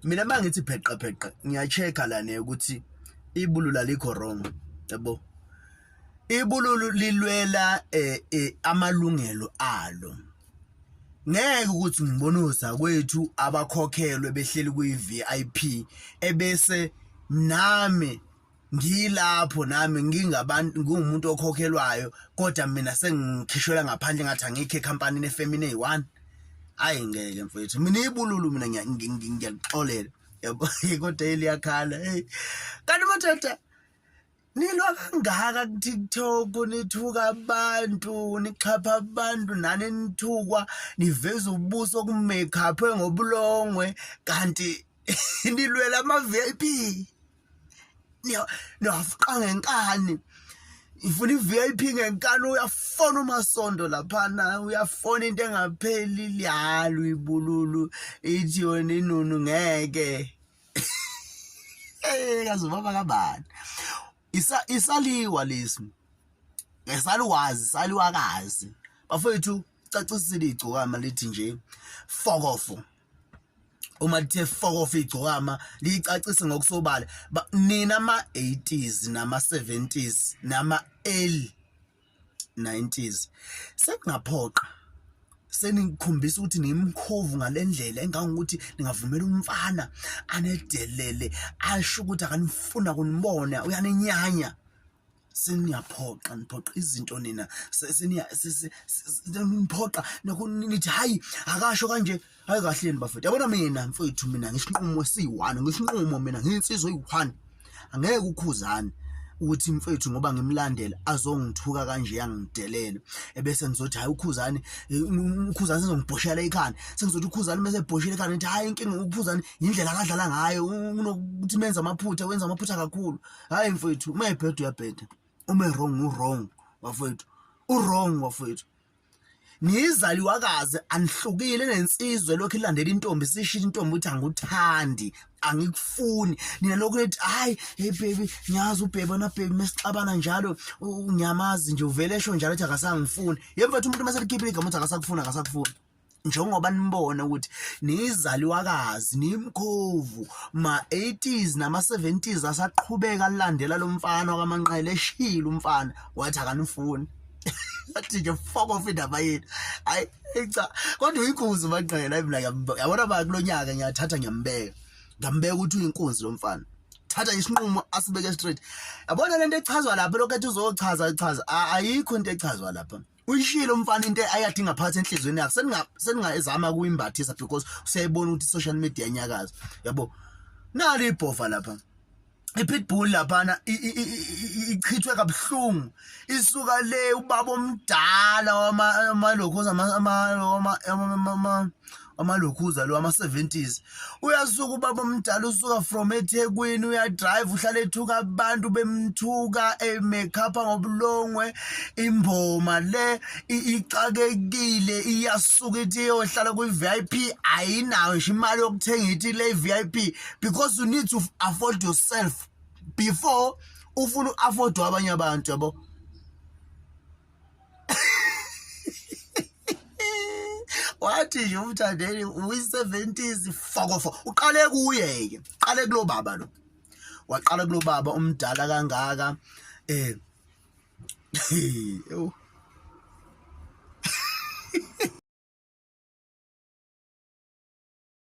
Mina mangithi pheqa ngiyachecka la ne ukuthi ibulula likho wrong, yabo. Ibululu lilwela amalungelo alo. Ngeke ukuthi ngibonuza kwethu abakhokhelwe behleli kuyi-VIP ebese nami ngilapho nami ngingabantu ngumuntu okhokhelwayo kodwa mina sengikhishwela ngaphandle ngathi angikho ecompany efemini eyi1. Hayi ngeke mfethu mina ibululu mina ngiyalixolela yabo kodwa eliyakhala hey kanti mathatha nilwa kangaka ku TikTok nithuka abantu nixhapha abantu nani nithukwa niveza ubuso ku makeup ngobulongwe kanti nilwela ama VIP niyafuqa ngenkani ifuna i-VIP ngenkani uyafona uMasondo laphana uyafona into engapheli liyalo ibululu ithi yona inunu ngeke kazubaba kabani isaliwa lesi saliwakazi bafethu cacisile igcokama lithi nje fokofo uma lithe fokofo igcokama licacise ngokusobala nina ama-80s nama-70s nama-early 90s sekungaphoqa senikhombisa ukuthi nimkhovu ngalendlela engangokuthi ningavumela umfana anedelele asho ukuthi akanifuna kunibona uyaninyanya seniyaphoqa niphoqa izinto nina seniyaphoqa nithi hayi akasho kanje hayi kahleni bafethu yabona mina mfethu mina ngisinqumo esiyi1 ngisinqumo mina nginsizwe eyi1 angeke ukhuzane ukuthi mfethu ngoba ngimlandela azongithuka kanje yangidelele ebese ngizothi hayi ukhuzane sezongibhoshela ekhanda sengizothi ukhuzane bese ebhoshela ekhanda ngithi hayi inkinga ukhuzane indlela akadlala ngayo unokuthi wenza amaphutha kakhulu hayi mfethu uma ebheda uyabheda uma wrong wrong bafethu wrong bafethu nizaliwakazi anihlukile nensizwe lokho ilandela intombi sishila intombi uthi angikuthandi angikufuni nina lokho lethi hayi hey baby ngiyazi ubhebe na baby mesixabana njalo unyamazi nje uvele esho njalo ethi akasangifuni yemfethu umuntu maselikhipha igama uthi akasakufuna njengoba nibona ukuthi nizaliwakazi nimkhovu ma-80s nama-70s asaqhubeka alandela lo mfana wakamanqele eshila umfana wathi akanifuni athi nje fuck off indaba yini hayi cha kodwa uyinkunzi manqele hayi mina yabona ba kulonyaka ngiyathatha ngiyambeka ukuthi uyinkunzi lo mfana thatha isinqumo asibeke straight yabona lento echazwa lapha lokho ethi uzochaza ayikho into echazwa lapha uyishilo umfana into ayadinga phakathi enhlizweni yakhe seningayizama kuyimbathisa because usiyayibona ukuthi social media inyakaza yabo nali ibhofa lapha iPitbull laphana ichithwe kabuhlungu isuka le ubaba omdala wamalokhoza amalokhuza lo ama-70s uyasuka ubaba omdala usuka from eThekwini uyadrive uhlala ethuka abantu bemthuka makeup ngobulongwe imboma le icakekile iyasuka ithi iyohlala kwi-VIP ayinayo nje imali yokuthenga ithi le VIP because you need to afford yourself before ufuna u-afford abanye abantu yabo wathi nje umthandeni uyi-70s fokofo uqale kuye-ke uqale kulo baba lo waqala kulo baba umdala kangaka